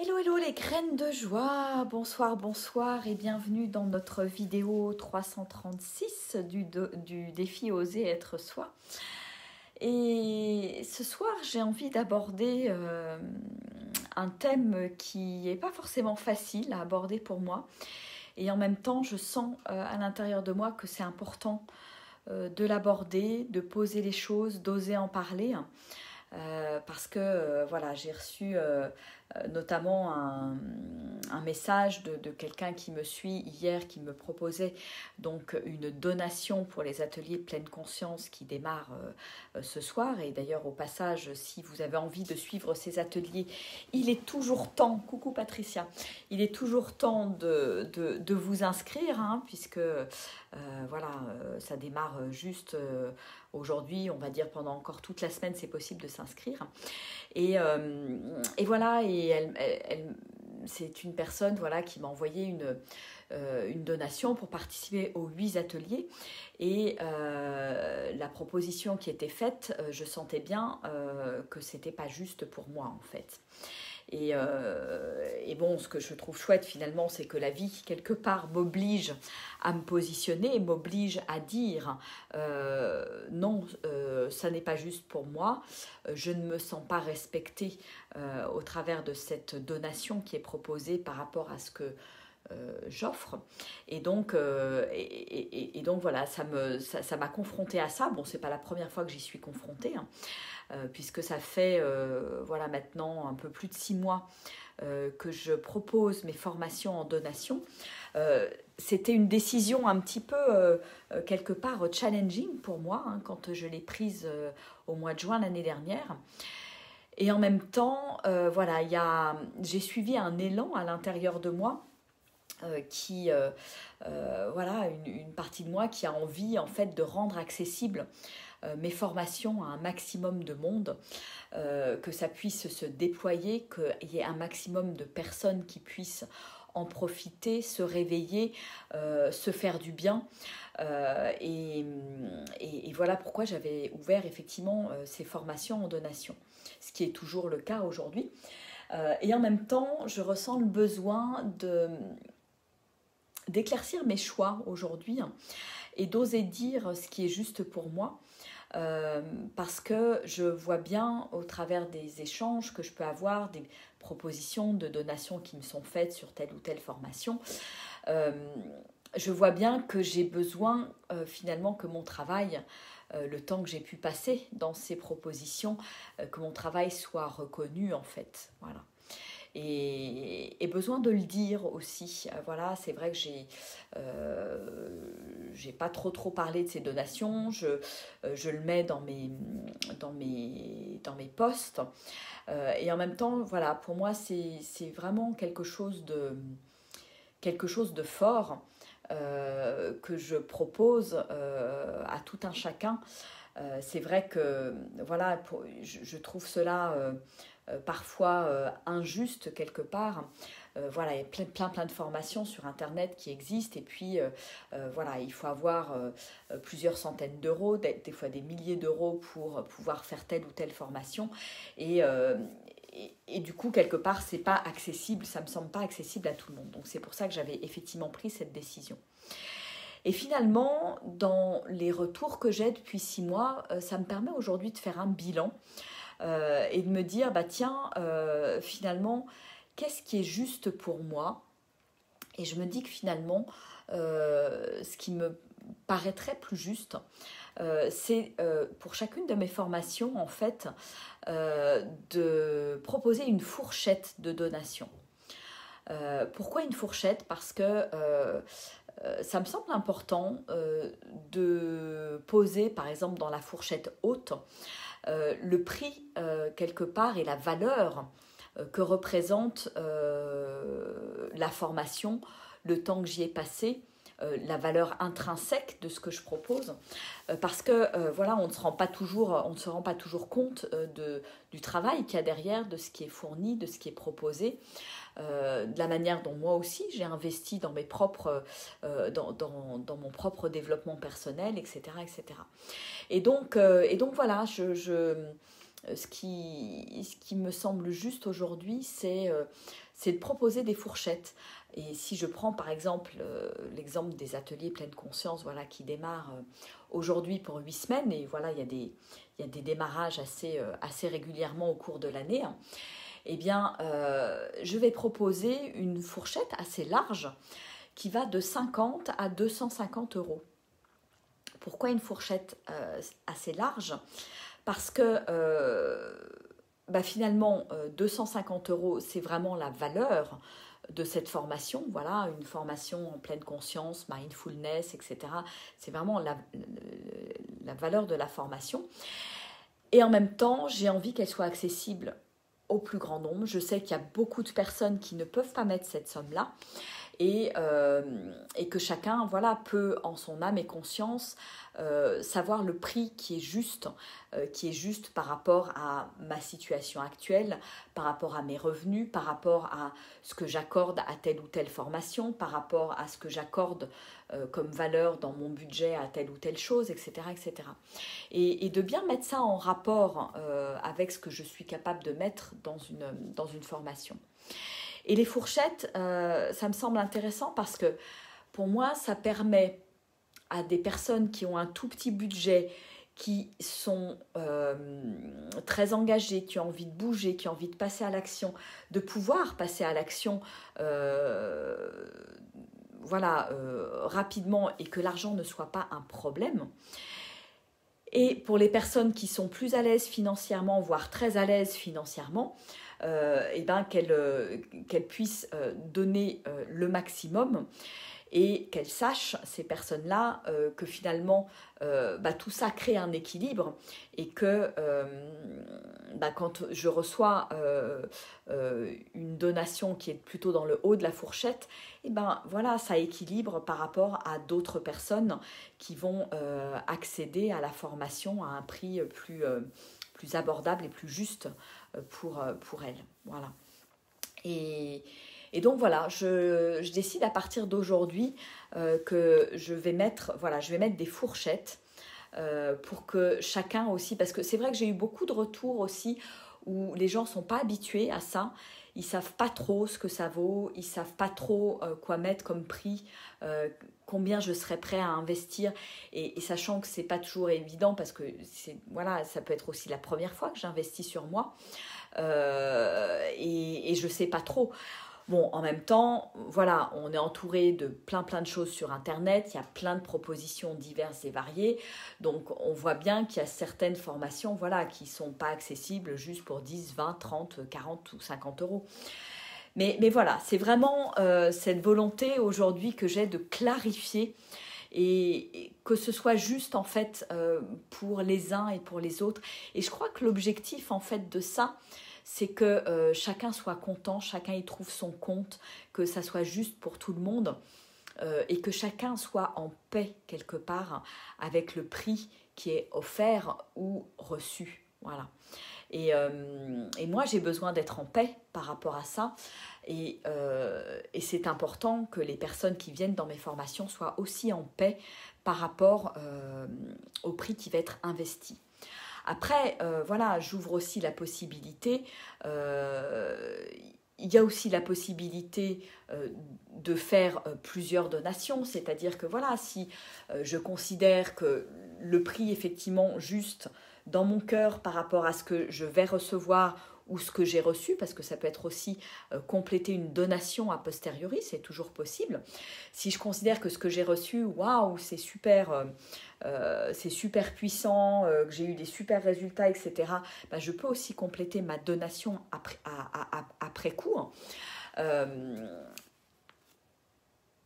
Hello, hello les graines de joie, bonsoir, bonsoir et bienvenue dans notre vidéo 336 du défi Oser être soi. Et ce soir, j'ai envie d'aborder un thème qui n'est pas forcément facile à aborder pour moi. Et en même temps, je sens à l'intérieur de moi que c'est important de l'aborder, de poser les choses, d'oser en parler. Parce que voilà, j'ai reçu notamment un message de quelqu'un qui me suit hier, qui me proposait donc une donation pour les ateliers Pleine Conscience qui démarrent ce soir. Et d'ailleurs, au passage, si vous avez envie de suivre ces ateliers, il est toujours temps, coucou Patricia, il est toujours temps de vous inscrire, hein, puisque voilà, ça démarre juste aujourd'hui, on va dire pendant encore toute la semaine, c'est possible de s'inscrire. Et voilà, et c'est une personne voilà, qui m'a envoyé une donation pour participer aux 8 ateliers. Et la proposition qui était faite, je sentais bien que c'était pas juste pour moi en fait. Et bon, ce que je trouve chouette finalement, c'est que la vie, quelque part, m'oblige à me positionner, m'oblige à dire non, ça n'est pas juste pour moi, je ne me sens pas respectée au travers de cette donation qui est proposée par rapport à ce que j'offre. Et donc voilà, ça m'a confrontée à ça. Bon, c'est pas la première fois que j'y suis confrontée, hein, puisque ça fait voilà, maintenant un peu plus de 6 mois que je propose mes formations en donation. C'était une décision un petit peu quelque part challenging pour moi, hein, quand je l'ai prise au mois de juin l'année dernière. Et en même temps, voilà, j'ai suivi un élan à l'intérieur de moi voilà, une partie de moi qui a envie en fait de rendre accessible mes formations à un maximum de monde, que ça puisse se déployer, qu'il y ait un maximum de personnes qui puissent en profiter, se réveiller, se faire du bien. Et voilà pourquoi j'avais ouvert effectivement ces formations en donation, ce qui est toujours le cas aujourd'hui. Et en même temps, je ressens le besoin d'éclaircir mes choix aujourd'hui et d'oser dire ce qui est juste pour moi, parce que je vois bien au travers des échanges que je peux avoir, des propositions de donations qui me sont faites sur telle ou telle formation, je vois bien que j'ai besoin finalement que mon travail, le temps que j'ai pu passer dans ces propositions, que mon travail soit reconnu en fait, voilà. Et besoin de le dire aussi. Voilà, c'est vrai que j'ai pas trop parlé de ces donations. Je le mets dans mes posts. Et en même temps, voilà, pour moi, c'est vraiment quelque chose de fort que je propose à tout un chacun. C'est vrai que voilà, je trouve cela parfois injuste quelque part. Voilà, il y a plein de formations sur internet qui existent, et puis voilà, il faut avoir plusieurs centaines d'euros, des fois des milliers d'euros pour pouvoir faire telle ou telle formation, et du coup quelque part c'est pas accessible, ça me semble pas accessible à tout le monde. Donc c'est pour ça que j'avais effectivement pris cette décision. Et finalement, dans les retours que j'ai depuis 6 mois, ça me permet aujourd'hui de faire un bilan et de me dire, bah tiens, finalement, qu'est-ce qui est juste pour moi? Et je me dis que finalement, ce qui me paraîtrait plus juste, c'est pour chacune de mes formations, en fait, de proposer une fourchette de donation. Pourquoi une fourchette? Parce que ça me semble important de poser, par exemple, dans la fourchette haute, le prix quelque part et la valeur que représente la formation, le temps que j'y ai passé, la valeur intrinsèque de ce que je propose, parce que voilà, on ne se rend pas toujours compte du travail qu'il y a derrière, de ce qui est fourni, de ce qui est proposé, de la manière dont moi aussi j'ai investi dans mes propres, dans mon propre développement personnel, etc., etc. Et donc voilà, ce qui me semble juste aujourd'hui, c'est de proposer des fourchettes. Et si je prends par exemple l'exemple des ateliers pleine conscience, voilà, qui démarrent aujourd'hui pour 8 semaines, et voilà, il y a des démarrages assez régulièrement au cours de l'année, hein, eh bien, je vais proposer une fourchette assez large qui va de 50 à 250 euros. Pourquoi une fourchette assez large? Parce que finalement, 250 euros, c'est vraiment la valeur de cette formation. Voilà, une formation en pleine conscience, mindfulness, etc. C'est vraiment la valeur de la formation. Et en même temps, j'ai envie qu'elle soit accessible au plus grand nombre. Je sais qu'il y a beaucoup de personnes qui ne peuvent pas mettre cette somme-là. Et que chacun, voilà, peut en son âme et conscience savoir le prix qui est juste par rapport à ma situation actuelle, par rapport à mes revenus, par rapport à ce que j'accorde à telle ou telle formation, par rapport à ce que j'accorde comme valeur dans mon budget à telle ou telle chose, etc. etc. Et de bien mettre ça en rapport avec ce que je suis capable de mettre dans une formation. Et les fourchettes, ça me semble intéressant parce que pour moi, ça permet à des personnes qui ont un tout petit budget, qui sont très engagées, qui ont envie de bouger, qui ont envie de passer à l'action, de pouvoir passer à l'action rapidement et que l'argent ne soit pas un problème. Et pour les personnes qui sont plus à l'aise financièrement, voire très à l'aise financièrement, qu'elles puissent donner le maximum et qu'elles sachent, ces personnes-là, que finalement, tout ça crée un équilibre et que quand je reçois une donation qui est plutôt dans le haut de la fourchette, voilà, ça équilibre par rapport à d'autres personnes qui vont accéder à la formation à un prix plus abordable et plus juste pour elles. Voilà. Et donc voilà, je décide à partir d'aujourd'hui que je vais mettre des fourchettes pour que chacun aussi, parce que c'est vrai que j'ai eu beaucoup de retours aussi où les gens ne sont pas habitués à ça, ils ne savent pas trop ce que ça vaut, ils ne savent pas trop quoi mettre comme prix, combien je serais prêt à investir, et sachant que ce n'est pas toujours évident parce que ça peut être aussi la première fois que j'investis sur moi, et je ne sais pas trop. Bon, en même temps, voilà, on est entouré de plein de choses sur Internet, il y a plein de propositions diverses et variées, donc on voit bien qu'il y a certaines formations, voilà, qui ne sont pas accessibles juste pour 10, 20, 30, 40 ou 50 euros. Mais voilà, c'est vraiment cette volonté aujourd'hui que j'ai de clarifier et que ce soit juste en fait pour les uns et pour les autres. Et je crois que l'objectif en fait de ça, c'est que chacun soit content, chacun y trouve son compte, que ça soit juste pour tout le monde et que chacun soit en paix quelque part avec le prix qui est offert ou reçu. Voilà. Et moi, j'ai besoin d'être en paix par rapport à ça. Et c'est important que les personnes qui viennent dans mes formations soient aussi en paix par rapport au prix qui va être investi. Après, voilà, j'ouvre aussi la possibilité, il y a aussi la possibilité de faire plusieurs donations, c'est-à-dire que voilà, si je considère que le prix effectivement juste dans mon cœur par rapport à ce que je vais recevoir ou ce que j'ai reçu, parce que ça peut être aussi compléter une donation a posteriori, c'est toujours possible. Si je considère que ce que j'ai reçu, waouh, c'est super puissant, que j'ai eu des super résultats, etc., je peux aussi compléter ma donation après coup.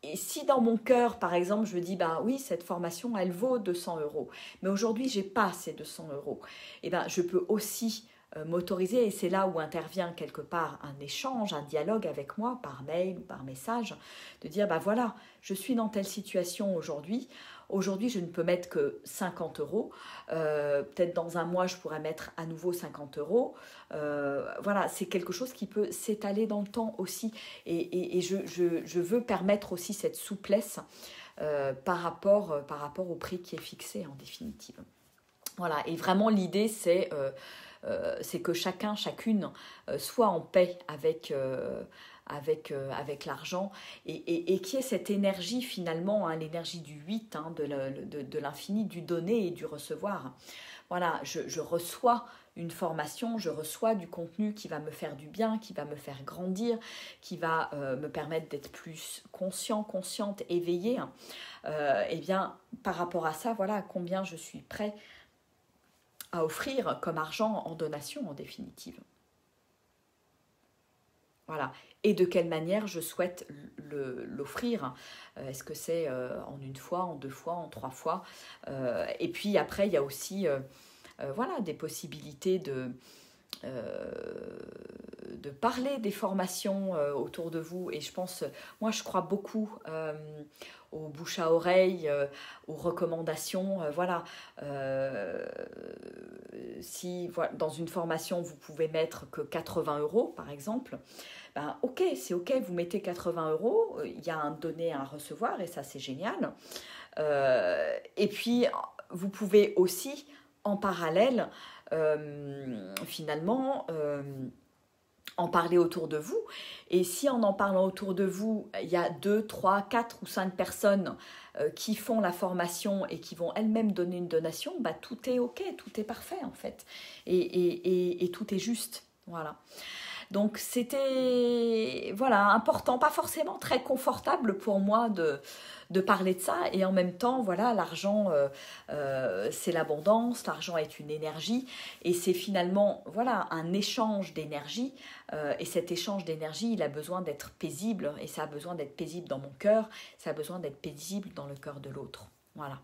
Et si dans mon cœur, par exemple, je dis, oui, cette formation, elle vaut 200 euros, mais aujourd'hui, je n'ai pas ces 200 euros, je peux aussi m'autoriser, et c'est là où intervient quelque part un échange, un dialogue avec moi, par mail ou par message, de dire, voilà, je suis dans telle situation aujourd'hui, je ne peux mettre que 50 euros, peut-être dans un mois, je pourrais mettre à nouveau 50 euros, voilà, c'est quelque chose qui peut s'étaler dans le temps aussi, et je veux permettre aussi cette souplesse par rapport au prix qui est fixé en définitive. Voilà, et vraiment l'idée c'est c'est que chacun, chacune soit en paix avec l'argent et qui est cette énergie finalement, hein, l'énergie du 8, hein, de l'infini, du donner et du recevoir. Voilà, je reçois une formation, je reçois du contenu qui va me faire du bien, qui va me faire grandir, qui va me permettre d'être plus conscient, consciente, éveillée. Et bien, par rapport à ça, voilà combien je suis prêt à offrir comme argent en donation en définitive. Voilà. Et de quelle manière je souhaite l'offrir. Est-ce que c'est en une fois, en deux fois, en trois fois. Et puis après, il y a aussi voilà, des possibilités de parler des formations autour de vous. Et je pense, moi je crois beaucoup aux bouche à oreille, aux recommandations. Voilà. Si voilà, dans une formation vous pouvez mettre que 80 € par exemple, ben, ok, c'est ok, vous mettez 80 €, il y a un donner, un recevoir et ça c'est génial. Et puis vous pouvez aussi en parallèle finalement en parler autour de vous. Et si en parlant autour de vous, il y a 2, 3, 4 ou 5 personnes qui font la formation et qui vont elles-mêmes donner une donation, bah, tout est ok, tout est parfait en fait. Et tout est juste. Voilà. Donc c'était voilà, important, pas forcément très confortable pour moi de parler de ça. Et en même temps, voilà, l'argent, c'est l'abondance, l'argent est une énergie. Et c'est finalement voilà, un échange d'énergie. Et cet échange d'énergie, il a besoin d'être paisible. Et ça a besoin d'être paisible dans mon cœur. Ça a besoin d'être paisible dans le cœur de l'autre. Voilà.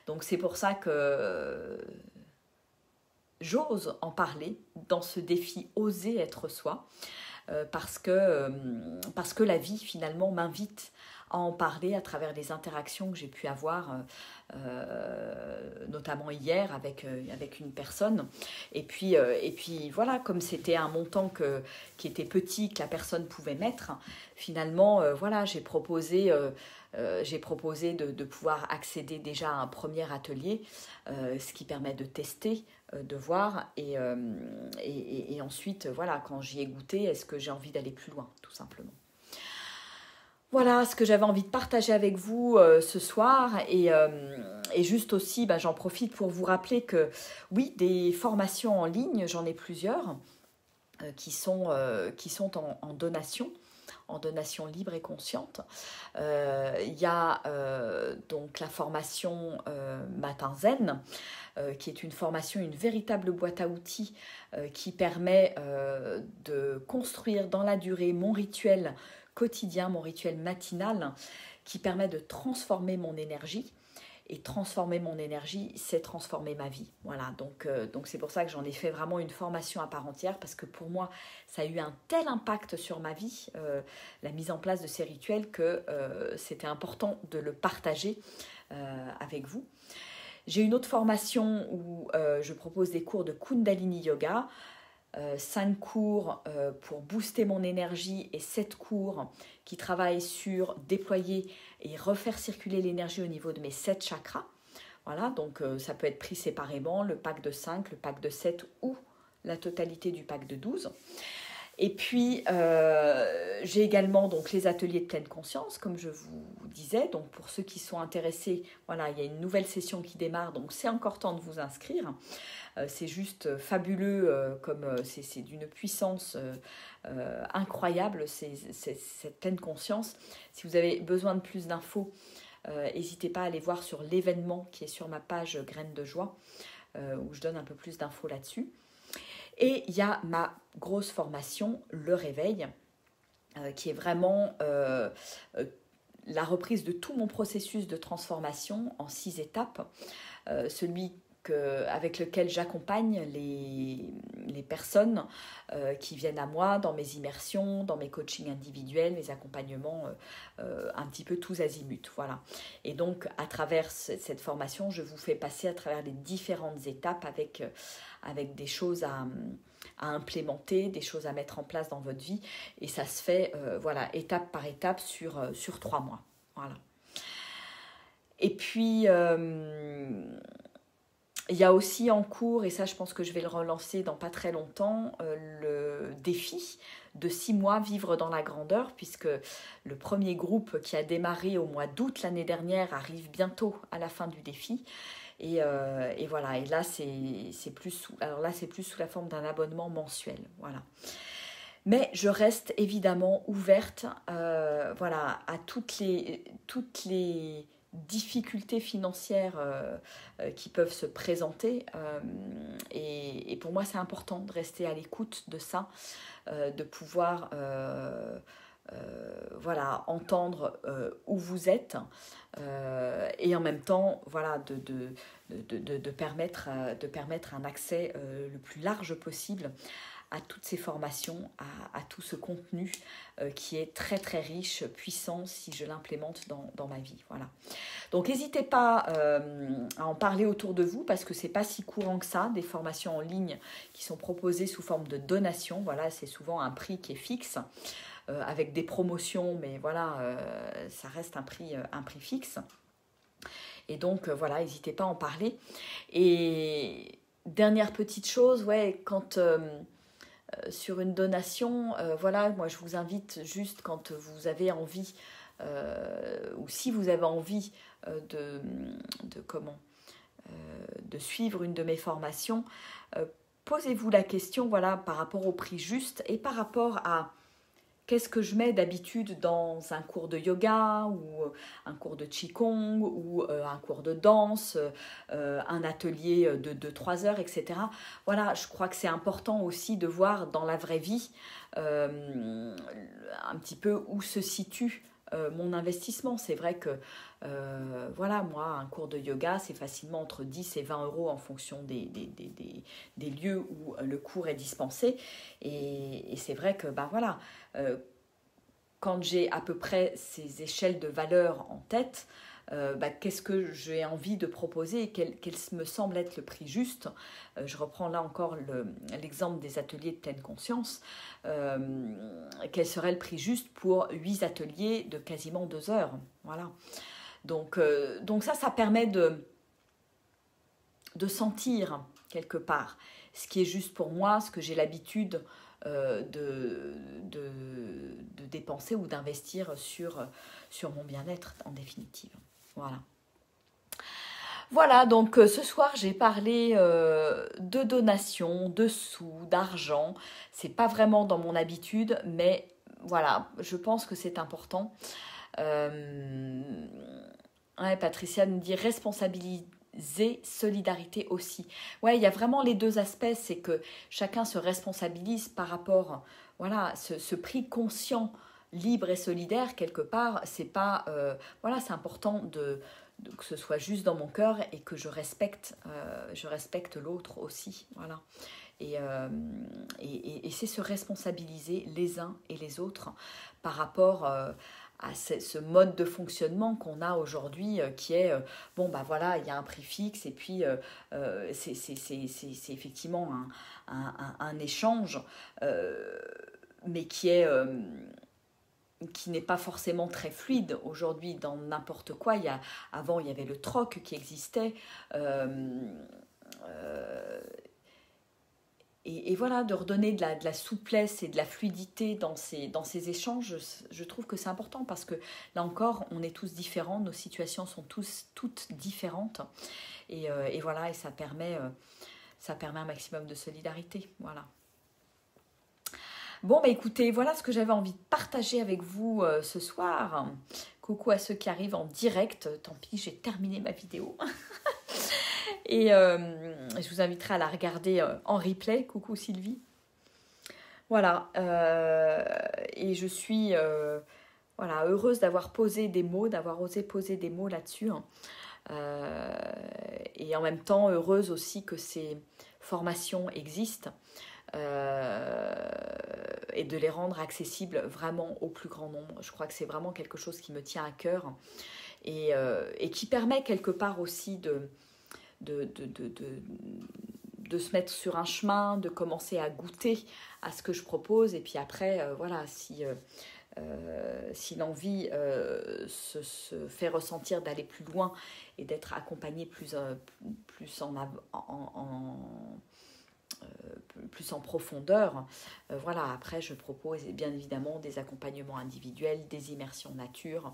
Donc c'est pour ça que j'ose en parler dans ce défi oser être soi, parce que la vie finalement m'invite à en parler à travers les interactions que j'ai pu avoir, notamment hier avec une personne. Et puis voilà, comme c'était un montant qui était petit, que la personne pouvait mettre, finalement, voilà, j'ai proposé de pouvoir accéder déjà à un premier atelier, ce qui permet de tester, de voir et ensuite, voilà, quand j'y ai goûté, est-ce que j'ai envie d'aller plus loin, tout simplement. Voilà ce que j'avais envie de partager avec vous ce soir et juste aussi, bah, j'en profite pour vous rappeler que oui, des formations en ligne, j'en ai plusieurs qui sont en donation libre et consciente. Il y a donc la formation Matin Zen, qui est une formation, une véritable boîte à outils qui permet de construire dans la durée mon rituel quotidien, mon rituel matinal, qui permet de transformer mon énergie. Et transformer mon énergie, c'est transformer ma vie. Voilà, donc c'est pour ça que j'en ai fait vraiment une formation à part entière, parce que pour moi, ça a eu un tel impact sur ma vie, la mise en place de ces rituels, que c'était important de le partager avec vous. J'ai une autre formation où je propose des cours de Kundalini Yoga, 5 cours pour booster mon énergie et 7 cours qui travaillent sur déployer et refaire circuler l'énergie au niveau de mes 7 chakras. Voilà, donc ça peut être pris séparément, le pack de 5, le pack de 7 ou la totalité du pack de 12. Et puis, j'ai également donc, les ateliers de pleine conscience, comme je vous disais. Donc, pour ceux qui sont intéressés, voilà, il y a une nouvelle session qui démarre, donc c'est encore temps de vous inscrire. C'est juste fabuleux, comme c'est d'une puissance incroyable, cette pleine conscience. Si vous avez besoin de plus d'infos, n'hésitez pas à aller voir sur l'événement qui est sur ma page Graines de Joie, où je donne un peu plus d'infos là-dessus. Et il y a ma grosse formation, Le Réveil, qui est vraiment la reprise de tout mon processus de transformation en 6 étapes. Celui avec lequel j'accompagne les personnes qui viennent à moi dans mes immersions, dans mes coachings individuels, mes accompagnements un petit peu tous azimuts. Voilà. Et donc, à travers cette formation, je vous fais passer à travers les différentes étapes avec des choses à implémenter, des choses à mettre en place dans votre vie. Et ça se fait voilà, étape par étape sur 3 mois. Voilà. Et puis... Il y a aussi en cours, et ça je pense que je vais le relancer dans pas très longtemps, le défi de 6 mois vivre dans la grandeur, puisque le premier groupe qui a démarré au mois d'août l'année dernière arrive bientôt à la fin du défi. Et voilà, et là c'est plus sous la forme d'un abonnement mensuel. Voilà. Mais je reste évidemment ouverte voilà, à toutes les difficultés financières qui peuvent se présenter. Et pour moi, c'est important de rester à l'écoute de ça, de pouvoir voilà, entendre où vous êtes et en même temps voilà, de permettre un accès le plus large possible à toutes ces formations, à tout ce contenu qui est très très riche, puissant si je l'implémente dans ma vie. Voilà. Donc n'hésitez pas à en parler autour de vous parce que c'est pas si courant que ça, des formations en ligne qui sont proposées sous forme de donation. Voilà, c'est souvent un prix qui est fixe avec des promotions, mais voilà, ça reste un prix fixe. Et donc voilà, n'hésitez pas à en parler. Et dernière petite chose, ouais, quand sur une donation, voilà, moi je vous invite juste quand vous avez envie, ou si vous avez envie de suivre une de mes formations, posez-vous la question, voilà, par rapport au prix juste et par rapport à qu'est-ce que je mets d'habitude dans un cours de yoga ou un cours de qigong ou un cours de danse, un atelier de 2-3 heures, etc. Voilà, je crois que c'est important aussi de voir dans la vraie vie un petit peu où se situe mon investissement. C'est vrai que voilà, moi, un cours de yoga, c'est facilement entre 10 et 20 euros en fonction des lieux où le cours est dispensé. Et c'est vrai que, ben voilà, quand j'ai à peu près ces échelles de valeur en tête, qu'est-ce que j'ai envie de proposer et quel me semble être le prix juste. Je reprends là encore l'exemple des ateliers de pleine conscience. Quel serait le prix juste pour 8 ateliers de quasiment 2 heures. Voilà. Donc ça permet de sentir quelque part ce qui est juste pour moi, ce que j'ai l'habitude de dépenser ou d'investir sur mon bien-être en définitive. Voilà. Voilà, donc ce soir j'ai parlé de donations, de sous, d'argent. C'est pas vraiment dans mon habitude, mais voilà, je pense que c'est important. Ouais, Patricia nous dit responsabiliser, solidarité aussi. Ouais, il y a vraiment les deux aspects, c'est que chacun se responsabilise par rapport, voilà, ce prix conscient, libre et solidaire quelque part. C'est pas, voilà, c'est important que ce soit juste dans mon cœur et que je respecte l'autre aussi, voilà. Et c'est se responsabiliser les uns et les autres par rapport à ce mode de fonctionnement qu'on a aujourd'hui qui est, bon bah voilà, il y a un prix fixe et puis c'est effectivement un échange, mais qui n'est pas forcément très fluide aujourd'hui dans n'importe quoi. Avant, il y avait le troc qui existait. Et voilà, de redonner de la souplesse et de la fluidité dans ces échanges, je trouve que c'est important parce que là encore, on est tous différents, nos situations sont toutes différentes. Et voilà, et ça permet un maximum de solidarité. Voilà. Bon, bah écoutez, voilà ce que j'avais envie de partager avec vous ce soir. Coucou à ceux qui arrivent en direct. Tant pis, j'ai terminé ma vidéo. Et je vous inviterai à la regarder en replay. Coucou Sylvie. Voilà. Et je suis voilà, heureuse d'avoir posé des mots, d'avoir osé poser des mots là-dessus. Et en même temps, heureuse aussi que ces formations existent. Et de les rendre accessibles vraiment au plus grand nombre. Je crois que c'est vraiment quelque chose qui me tient à cœur et qui permet quelque part aussi de se mettre sur un chemin, de commencer à goûter à ce que je propose et puis après, voilà, si si l'envie se fait ressentir d'aller plus loin et d'être accompagné plus en profondeur, voilà. Après, je propose bien évidemment des accompagnements individuels, des immersions nature,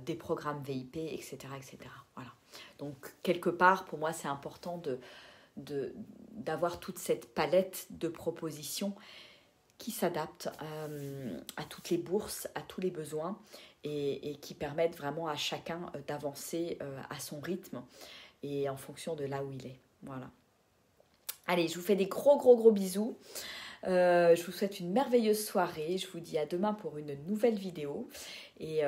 des programmes VIP, etc., etc. Voilà. Donc, quelque part, pour moi, c'est important d'avoir toute cette palette de propositions qui s'adaptent à toutes les bourses, à tous les besoins et qui permettent vraiment à chacun d'avancer à son rythme et en fonction de là où il est. Voilà. Allez, je vous fais des gros bisous. Je vous souhaite une merveilleuse soirée. Je vous dis à demain pour une nouvelle vidéo. Et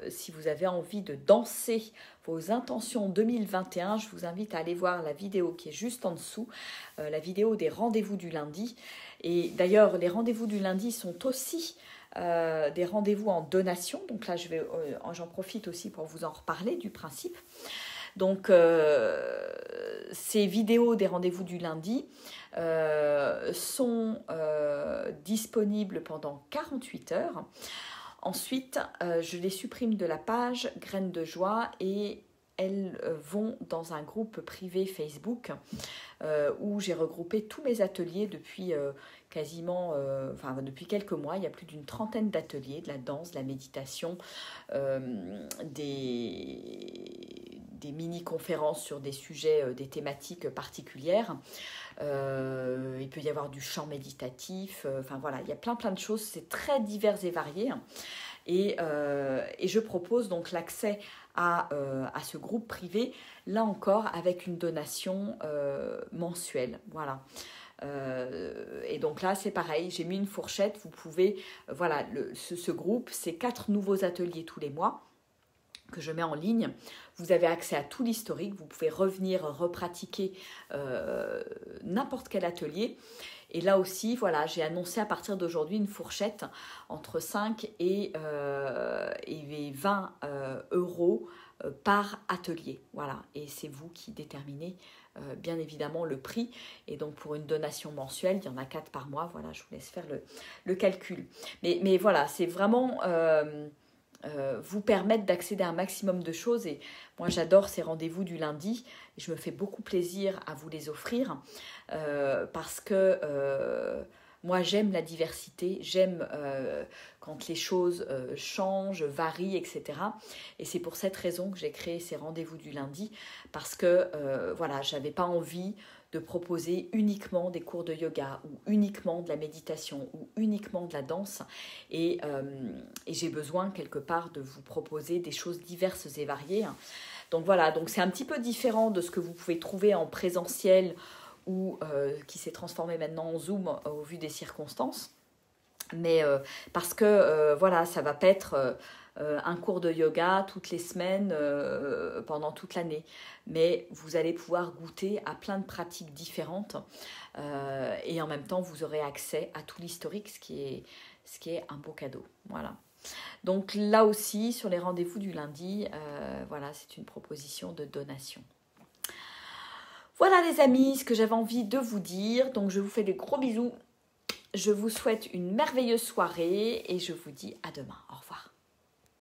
si vous avez envie de danser vos intentions 2021, je vous invite à aller voir la vidéo qui est juste en dessous, la vidéo des rendez-vous du lundi. Et d'ailleurs, les rendez-vous du lundi sont aussi des rendez-vous en donation. Donc là, j'en profite aussi pour vous en reparler du principe. Donc, ces vidéos des rendez-vous du lundi sont disponibles pendant 48 heures. Ensuite, je les supprime de la page Graines de Joie et elles vont dans un groupe privé Facebook où j'ai regroupé tous mes ateliers depuis depuis quelques mois. Il y a plus d'une trentaine d'ateliers, de la danse, de la méditation, des mini-conférences sur des sujets, des thématiques particulières. Il peut y avoir du chant méditatif, voilà, il y a plein de choses, c'est très divers et varié. Et je propose donc l'accès à ce groupe privé, là encore avec une donation mensuelle. Voilà. Et donc là c'est pareil, j'ai mis une fourchette, vous pouvez, voilà, ce groupe, c'est 4 nouveaux ateliers tous les mois que je mets en ligne. Vous avez accès à tout l'historique, vous pouvez revenir repratiquer n'importe quel atelier. Et là aussi, voilà, j'ai annoncé à partir d'aujourd'hui une fourchette entre 5 et 20 euros par atelier. Voilà, et c'est vous qui déterminez bien évidemment le prix. Et donc pour une donation mensuelle, il y en a 4 par mois. Voilà, je vous laisse faire le calcul. Mais voilà, c'est vraiment vous permettre d'accéder à un maximum de choses. Et moi, j'adore ces rendez-vous du lundi. Et je me fais beaucoup plaisir à vous les offrir parce que moi, j'aime la diversité. J'aime quand les choses changent, varient, etc. Et c'est pour cette raison que j'ai créé ces rendez-vous du lundi parce que voilà, j'avais pas envie de proposer uniquement des cours de yoga ou uniquement de la méditation ou uniquement de la danse et j'ai besoin quelque part de vous proposer des choses diverses et variées. Donc voilà, donc c'est un petit peu différent de ce que vous pouvez trouver en présentiel ou qui s'est transformé maintenant en Zoom au vu des circonstances. Mais parce que voilà, ça va pas être un cours de yoga toutes les semaines pendant toute l'année. Mais vous allez pouvoir goûter à plein de pratiques différentes et en même temps, vous aurez accès à tout l'historique, ce qui est un beau cadeau. Voilà. Donc là aussi, sur les rendez-vous du lundi, voilà, c'est une proposition de donation. Voilà les amis, ce que j'avais envie de vous dire. Donc je vous fais des gros bisous. Je vous souhaite une merveilleuse soirée et je vous dis à demain. Au revoir.